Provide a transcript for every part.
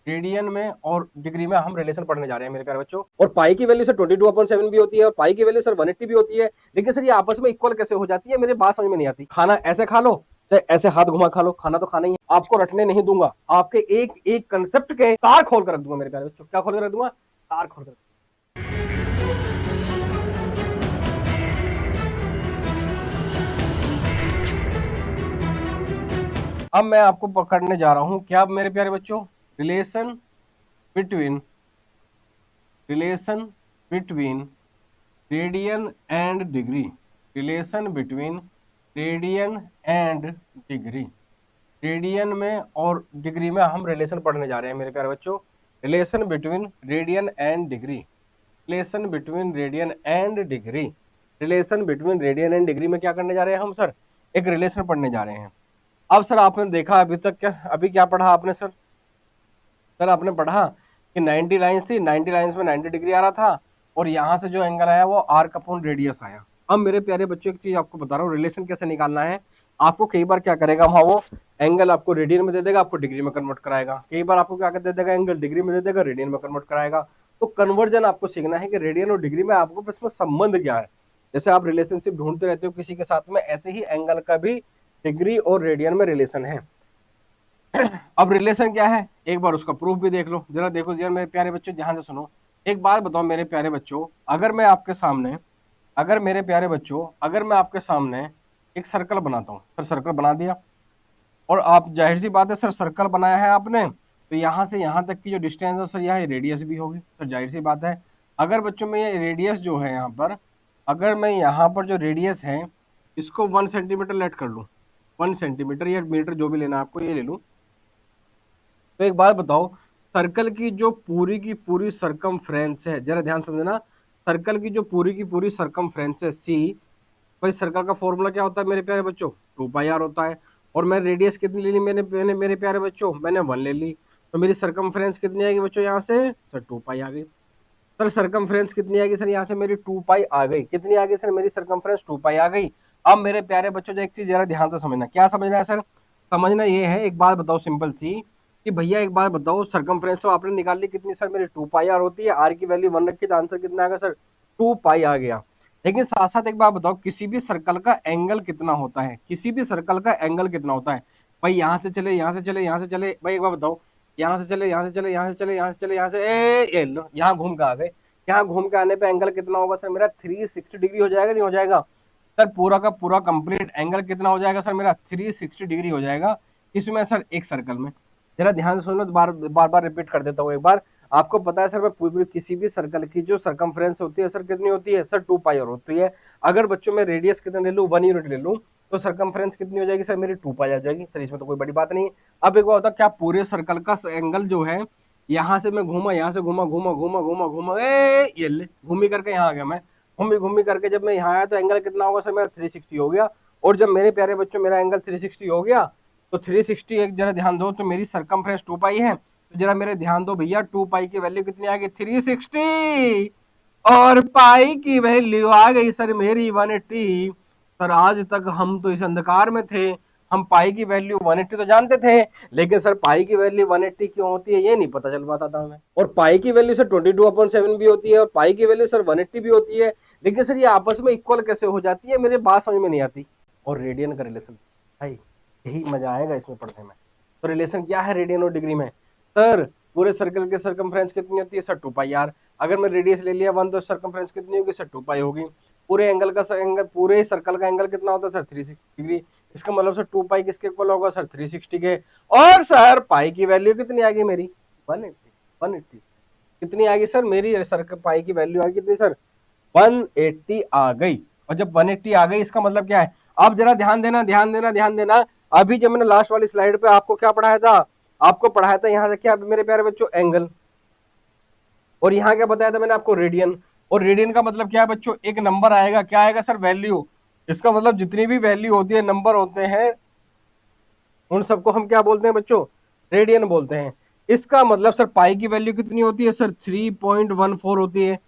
Radian में और degree में हम रिलेशन पढ़ने जा रहे हैं मेरे प्यारे बच्चों। और पाई की वैल्यू सर 22/7 भी होती है और पाई की वैल्यू सर 180 भी होती है। लेकिन सर ये आपस में इक्वल कैसे हो जाती है, मेरी बात समझ में नहीं आती। खाना ऐसे खा लो चाहे ऐसे हाथ घुमा खा लो, खाना तो खाना ही है। आपको रटने नहीं दूंगा, आपके एक एक कंसेप्ट के तार खोल कर रख दूंगा मेरे प्यारे बच्चों। क्या खोल कर रख दूंगा? तार खोल कर। अब मैं आपको पकड़ने जा रहा हूं क्या मेरे प्यारे बच्चों? Relation between radian and degree. Relation between radian and degree. Radian में और डिग्री में हम रिलेशन पढ़ने जा रहे हैं मेरे प्यारे बच्चों। Relation between radian and degree. Relation between radian and degree. Relation between radian and degree में क्या करने जा रहे हैं हम सर? एक रिलेशन पढ़ने जा रहे हैं। अब सर आपने देखा अभी तक अभी क्या पढ़ा आपने सर? सर आपने पढ़ा कि 90 लाइंस थी, 90 लाइंस में 90 डिग्री आ रहा था और यहां से जो एंगल आया वो आर्क अपॉन रेडियस आया। अब मेरे प्यारे बच्चों एक चीज आपको बता रहा हूँ, रिलेशन कैसे निकालना है। आपको कई बार क्या करेगा वहां वो एंगल आपको रेडियन में दे देगा, आपको डिग्री में कन्वर्ट कराएगा। कई बार आपको क्या कर दे देगा, एंगल डिग्री में दे देगा, रेडियन में कन्वर्ट कराएगा। तो कन्वर्जन आपको सीखना है कि रेडियन और डिग्री में आपको इसमें संबंध क्या है। जैसे आप रिलेशनशिप ढूंढते रहते हो किसी के साथ में, ऐसे ही एंगल का भी डिग्री और रेडियन में रिलेशन है। अब रिलेशन क्या है एक बार उसका प्रूफ भी देख लो जरा। देखो जरा मेरे प्यारे बच्चों, ध्यान से सुनो। एक बात बताओ मेरे प्यारे बच्चों, अगर मैं आपके सामने एक सर्कल बनाता हूं सर, सर्कल बना दिया और आप जाहिर सी बात है सर सर्कल बनाया है आपने, तो यहां से यहां तक की जो डिस्टेंस है सर यह रेडियस भी होगी। तो जाहिर सी बात है अगर बच्चों में ये रेडियस जो है यहाँ पर, अगर मैं यहाँ पर जो रेडियस है इसको 1 सेंटीमीटर लेट कर लूँ, 1 सेंटीमीटर या मीटर जो भी लेना आपको ये ले लूँ। तो एक बात बताओ, सर्कल की जो पूरी की पूरी सरकमफ्रेंस है, जरा ध्यान समझना, सर्कल की जो पूरी की पूरी सरकमफ्रेंस है सी, भाई सर्कल का फॉर्मूला क्या होता है मेरे प्यारे बच्चों? 2πr होता है। और मैं रेडियस कितनी ले ली मैंने मेरे प्यारे बच्चों? मैंने 1 ले ली। तो मेरी सरकमफ्रेंस कितनी आएगी बच्चों यहाँ से? सर 2π आ गई। सर सरकमफ्रेंस कितनी आएगी सर यहाँ से? मेरी 2π आ गई। कितनी आ गई सर? मेरी सरकमफ्रेंस 2π आ गई। अब मेरे प्यारे बच्चों जो एक चीज जरा ध्यान से समझना, क्या समझना है सर? समझना ये है, एक बात बताओ सिंपल सी, कि भैया एक बात बताओ, सरकमफ्रेंस तो आपने निकाल ली कितनी सर? मेरी 2πr होती है, आर की वैल्यू 1 रखी तो आंसर कितना आ गया सर? 2π आ गया। लेकिन साथ साथ एक बात बताओ, किसी भी सर्कल का एंगल कितना होता है? किसी भी सर्कल का एंगल कितना होता है भाई? यहाँ से चले, यहाँ से चले, यहाँ से चले, भाई एक बार बताओ, यहाँ से चले, यहाँ से चले, यहाँ से चले, यहाँ से चले, यहाँ से ए लो यहाँ घूम के आ गए। यहाँ घूम के आने पे एंगल कितना होगा सर? मेरा 360 डिग्री हो जाएगा, नहीं हो जाएगा सर? पूरा का पूरा कंप्लीट एंगल कितना हो जाएगा सर? मेरा 360 डिग्री हो जाएगा। इसमें सर एक सर्कल में, जरा ध्यान से सुनो, बार बार रिपीट कर देता हूँ एक बार। आपको पता है सर, मैं पूरी किसी भी सर्कल की जो सरकमफ्रेंस होती है सर कितनी होती है सर? 2πr होती है। अगर बच्चों में रेडियस कितना ले लूँ, 1 यूनिट ले लूँ, तो सरकमफ्रेंस कितनी हो जाएगी सर? मेरी 2π आ जाएगी सर। इसमें तो कोई बड़ी बात नहीं है। अब एक बार होता क्या, पूरे सर्कल का एंगल जो है, यहाँ से मैं घूमा, यहाँ से घूमा घूमा घूमा घूमा घूमा, ये ले घूमी करके यहाँ आ गया मैं। घूमी घूमी करके जब मैं यहाँ आया तो एंगल कितना होगा सर? मेरा 360 हो गया। और जब मेरे प्यारे बच्चों मेरा एंगल 360 हो गया, तो 360 एक जरा ध्यान दो, तो मेरी सरकमफ्रेंस 2π है। तो जरा मेरे ध्यान दो भैया, 2π की वैल्यू कितनी आ गई? 360। और पाई की वैल्यू आ गई सर मेरी 180। सर आज तक हम तो इस अंधकार में थे, हम पाई की वैल्यू 180 तो जानते थे, लेकिन सर पाई की वैल्यू 180 क्यों होती है ये नहीं पता चल पाता था हमें। और पाई की वैल्यू सर 22/7 भी होती है और पाई की वैल्यू सर 180 भी होती है। लेकिन सर ये आपस में इक्वल कैसे हो जाती है, मेरे बात समझ में नहीं आती। और रेडियन का रिलेशन भाई, यही मजा आएगा इसमें पढ़ने में। तो रिलेशन क्या है रेडियन और डिग्री में? सर पूरे सर्कल के सरकमफ्रेंस कितनी होती है सर? 2πr। अगर मैं रेडियस ले लिया 1 तो सरकमफ्रेंस कितनी होगी सर? 2π होगी। पूरे एंगल का एंगल, पूरे सर्कल का एंगल कितना होता है सर? 360 डिग्री। इसका मतलब सर 2π किसके इक्वल होगा सर? 360 के। और सर पाई की वैल्यू कितनी आ गई मेरी? 180। कितनी आ गई सर मेरी? सर पाई की वैल्यू आ गई कितनी सर? 180 आ गई। और जब 180 आ गई इसका मतलब क्या है? अब जरा ध्यान देना, ध्यान देना, ध्यान देना। अभी जब मैंने लास्ट वाली स्लाइड पे आपको क्या पढ़ाया था? आपको पढ़ाया था यहाँ से क्या मेरे प्यारे बच्चों? एंगल। और यहाँ क्या बताया था मैंने आपको? रेडियन। और रेडियन का मतलब क्या है बच्चों? एक नंबर आएगा, क्या आएगा सर? वैल्यू। इसका मतलब जितनी भी वैल्यू होती है, नंबर होते हैं, उन सबको हम क्या बोलते हैं बच्चों? रेडियन बोलते हैं। इसका मतलब सर पाई की वैल्यू कितनी होती है सर? 3.14 होती है।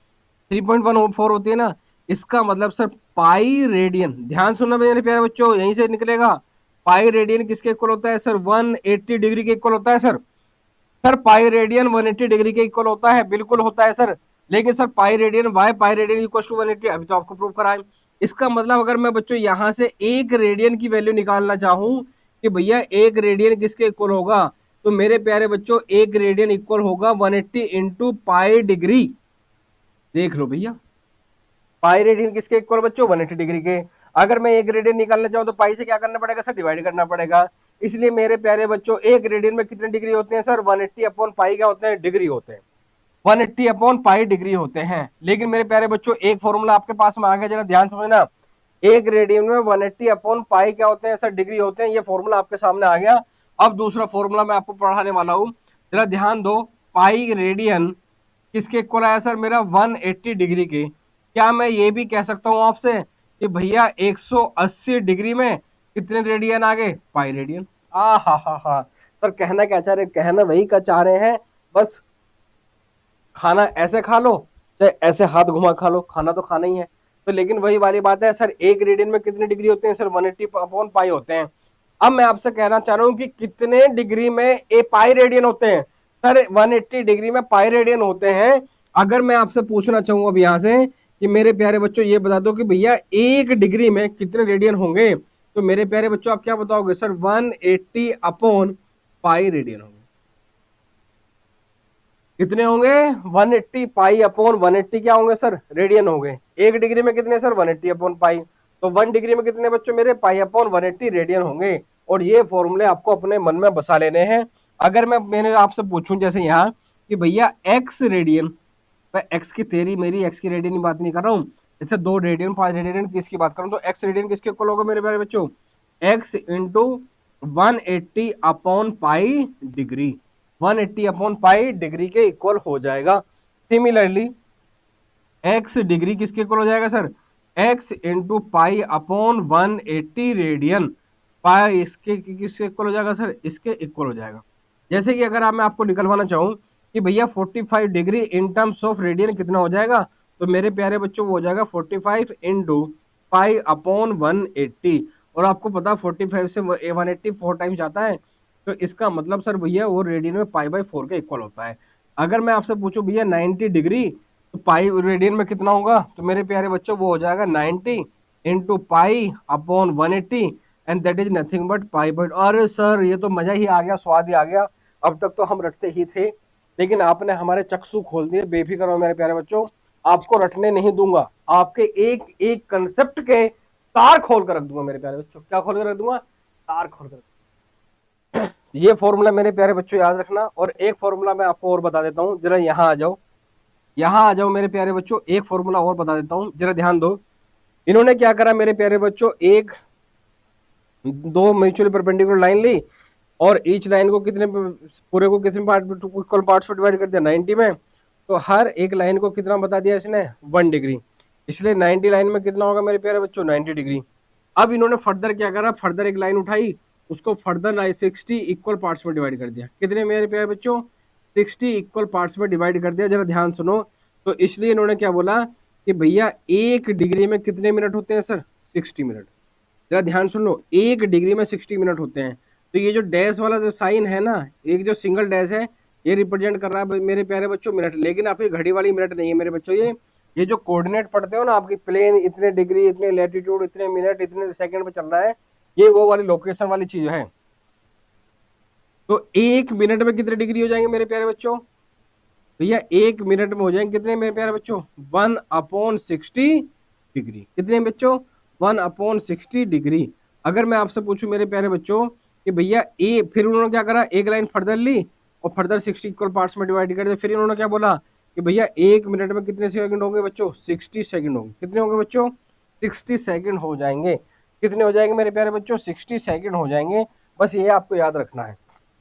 3.14 होती है ना। इसका मतलब सर पाई रेडियन, ध्यान सुनना मेरे प्यारे बच्चों, यहीं से निकलेगा। पाई रेडियन किसके इक्वल होता है सर? 180 डिग्री के इक्वल होता है sir. Sir pi radian 180 degree के इक्वल होता है, बिल्कुल होता है सर। लेकिन sir pi radian why pi radian equal to 180, अभी तो आपको प्रूव कराएं। इसका मतलब अगर मैं बच्चों यहां से एक रेडियन की वैल्यू निकालना चाहूं कि भैया एक रेडियन किसके इक्वल होगा, तो मेरे प्यारे बच्चों एक रेडियन इक्वल होगा 180 इंटू पाई डिग्री। देख लो भैया, पाई रेडियन किसके इक्वल बच्चों, 180 डिग्री के। अगर मैं एक रेडियन निकालना चाहूं तो पाई से क्या करना पड़ेगा सर, डिवाइड करना पड़ेगा। इसलिए मेरे प्यारे बच्चों एक रेडियन में कितने डिग्री होते हैं सर, 180 अपॉन पाई क्या होते हैं, डिग्री होते हैं। 180 अपॉन पाई डिग्री होते हैं। लेकिन मेरे प्यारे बच्चों एक फॉर्मूला आपके पास में आ गया, जरा ध्यान समझना। एक रेडियन में 180 अपॉन पाई क्या होते हैं सर, डिग्री होते हैं। ये फॉर्मूला आपके सामने आ गया। अब दूसरा फॉर्मूला मैं आपको पढ़ाने वाला हूं, जरा ध्यान दो। पाई रेडियन किसके इक्वल आया सर, मेरा 180 डिग्री के। क्या मैं ये भी कह सकता हूं आपसे कि भैया 180 डिग्री में कितने रेडियन आ गए, पाई रेडियन। हा सर कहना क्या चाह रहे, कहना वही का चाह रहे हैं, बस खाना ऐसे खा लो चाहे ऐसे हाथ घुमा खा लो, खाना तो खाना ही है। तो लेकिन वही वाली बात है सर, एक रेडियन में कितने डिग्री होते हैं सर, 180 अपॉन पाई होते हैं। अब मैं आपसे कहना चाह रहा हूं कि कितने डिग्री में ए पाई रेडियन होते हैं सर, 180 डिग्री में पाई रेडियन होते हैं। अगर मैं आपसे पूछना चाहूँ अब यहां से कि मेरे प्यारे बच्चों ये बता दो कि भैया एक डिग्री में कितने रेडियन होंगे, तो मेरे प्यारे बच्चों आप क्या बताओगे सर, 180 अपॉन पाई रेडियन होंगे। कितने होंगे, 180 पाई अपॉन 180 क्या होंगे सर, रेडियन होंगे। एक डिग्री में कितने सर, 180 अपॉन पाई। तो 1 डिग्री में कितने बच्चों मेरे, पाई अपॉन 180 रेडियन होंगे। और ये फॉर्मूले आपको अपने मन में बसा लेने हैं। अगर मैंने आपसे पूछूं जैसे यहाँ कि भैया एक्स रेडियन, मैं एक्स की तेरी मेरी एक्स की रेडियन की बात नहीं कर रहा हूँ, जैसे 2 रेडियन 5 रेडियन किसकी बात करूँ, तो एक्स रेडियन किसके इक्वल होगा मेरे प्यारे बच्चों, x into 180 upon pi degree. 180 upon pi degree के इक्वल हो जाएगा। सिमिलरली एक्स डिग्री किसके इक्वल हो जाएगा sir, x into pi upon 180 radian. Pi इसके किसके इक्वल हो जाएगा सर, इसके इक्वल हो जाएगा। जैसे कि अगर मैं आपको निकलवाना चाहूं कि भैया 45 degree in terms of radian कितना हो जाएगा, तो मेरे प्यारे बच्चों वो हो जाएगा 45 इंटू पाई अपॉन 180। और आपको पता 45 से 180 4 टाइम्स जाता है, तो इसका मतलब सर भैया वो रेडियन में पाई बाई 4 के इक्वल होता है। अगर मैं आपसे पूछूं भैया 90 डिग्री, तो पाई रेडियन में कितना होगा, तो मेरे प्यारे बच्चों वो हो जाएगा 90 into pi upon 180 and that is nothing but pi by. अरे सर ये तो मजा ही आ गया, स्वाद ही आ गया। अब तक तो हम रटते ही थे, लेकिन आपने हमारे चक्षु खोल दिए। बेफिक्र हो मेरे प्यारे बच्चों, आपको रटने नहीं दूंगा, आपके एक एक कंसेप्ट के तार खोल कर रख दूंगा मेरे प्यारे बच्चों। क्या खोल कर रख दूंगा, तार खोल कर। ये फॉर्मूला मेरे प्यारे बच्चों याद रखना। और एक फॉर्मूला मैं आपको और बता देता हूं, जरा यहाँ आ जाओ, यहाँ आ जाओ मेरे प्यारे बच्चों। एक फॉर्मूला और बता देता हूं, जरा ध्यान दो। इन्होंने क्या करा मेरे प्यारे बच्चों, एक दो म्यूचुअली परपेंडिकुलर लाइन ली और ईच लाइन को कितने पूरे को कितने पार्ट इक्वल पार्ट्स में डिवाइड कर दिया, 90 में। तो हर एक लाइन को कितना बता दिया इसने, 1 डिग्री। इसलिए 90 लाइन में कितना होगा मेरे प्यारे बच्चों, 90 डिग्री। अब इन्होंने फर्दर क्या करा, फर्दर एक लाइन उठाई, उसको फर्दर 60 इक्वल पार्ट्स में डिवाइड कर दिया। कितने मेरे प्यारे बच्चों, 60 इक्वल पार्ट्स में डिवाइड कर दिया। जरा ध्यान सुनो। तो इसलिए इन्होंने क्या बोला कि भैया एक डिग्री में कितने मिनट होते हैं सर, 60 मिनट। जरा ध्यान सुन लो, एक डिग्री में 60 मिनट होते हैं। तो ये जो डैश वाला जो साइन है ना, एक जो सिंगल डैश है, ये रिप्रेजेंट कर रहा है मेरे प्यारे बच्चों मिनट। लेकिन आपकी घड़ी वाली मिनट नहीं है मेरे बच्चों। ये जो कोऑर्डिनेट पढ़ते हो ना, आपकी प्लेन इतने डिग्री, इतने लैटिट्यूड, इतने मिनट, इतने सेकंड पे चल रहा है, ये वो वाली लोकेशन वाली चीज है। तो एक मिनट में कितने डिग्री हो जाएंगे मेरे प्यारे बच्चों, भैया एक मिनट में हो जाएंगे कितने मेरे प्यारे बच्चों, 1/60 डिग्री। कितने बच्चों, 1/60 डिग्री। अगर मैं आपसे पूछूं मेरे प्यारे बच्चों कि भैया ए, फिर उन्होंने क्या करा, एक लाइन फर्दर ली और फर्दर 60 इक्वल पार्ट्स में डिवाइड कर दिया। फिर इन्होंने क्या बोला कि भैया एक मिनट में कितने सेकंड होंगे बच्चों, 60 सेकंड होंगे। कितने होंगे बच्चों, 60 सेकंड हो जाएंगे। कितने हो जाएंगे मेरे प्यारे बच्चों, 60 सेकंड हो जाएंगे। बस ये आपको याद रखना है।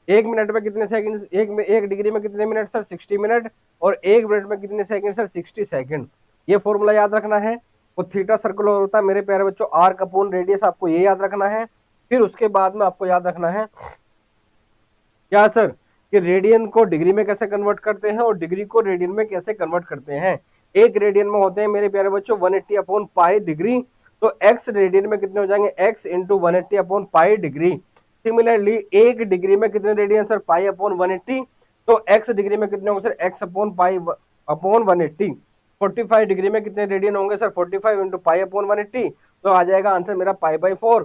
एक मिनट में कितने सेकंड, एक डिग्री में कितने मिनट सर, 60 मिनट। और एक मिनट में कितने सेकंड सर, 60 सेकंड। ये फॉर्मूला याद रखना है। वो थीटा सर्कुलर होता है मेरे प्यारे बच्चों, आर्क अपॉन रेडियस, आपको ये याद रखना है। फिर उसके बाद में आपको याद रखना है क्या सर, कि रेडियन को डिग्री में कैसे कन्वर्ट करते हैं और डिग्री को रेडियन में कैसे कन्वर्ट करते हैं। एक रेडियन में होते हैं मेरे प्यारे बच्चों 180 अपॉन पाई डिग्री। तो एक्स रेडियन में कितने हो जाएंगे, x into 180 upon pi degree. Similarly एक डिग्री में कितने रेडियन सर, पाई अपॉन 180। तो x डिग्री में कितने होंगे sir, x upon pi upon 180। 45 degree में कितने रेडियन होंगे सर, 45 इंटू पाई अपॉन 180, तो आ जाएगा आंसर मेरा पाई बाई 4।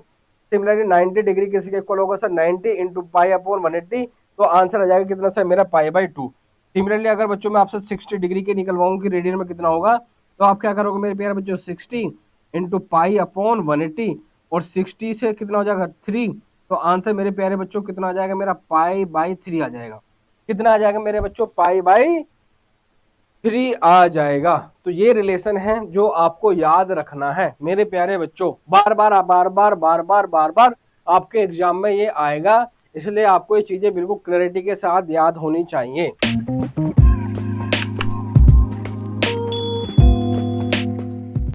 सिमिलरली 90 डिग्री किसी के इक्वल होगा सर, 90 इंटू पाई अपॉन 180, तो आंसर आ जाएगा कितना सर मेरा पाई बाई 2। सिमिलरली अगर बच्चों में आपसे 60 डिग्री के निकलवाऊं कि रेडियन में कितना होगा, तो आप क्या करोगे मेरे प्यारे बच्चों, 60 इंटू पाई अपॉन 180, और 60 से कितना हो जाएगा 3, तो आंसर मेरे प्यारे बच्चों कितना आ जाएगा मेरा, पाई बाई 3 आ जाएगा। कितना आ जाएगा मेरे बच्चों, पाई बाई 3 आ जाएगा। तो ये रिलेशन है जो आपको याद रखना है मेरे प्यारे बच्चों, बार बार बार बार बार बार बार बार आपके एग्जाम में ये आएगा, इसलिए आपको ये चीजें बिल्कुल क्लैरिटी के साथ याद होनी चाहिए।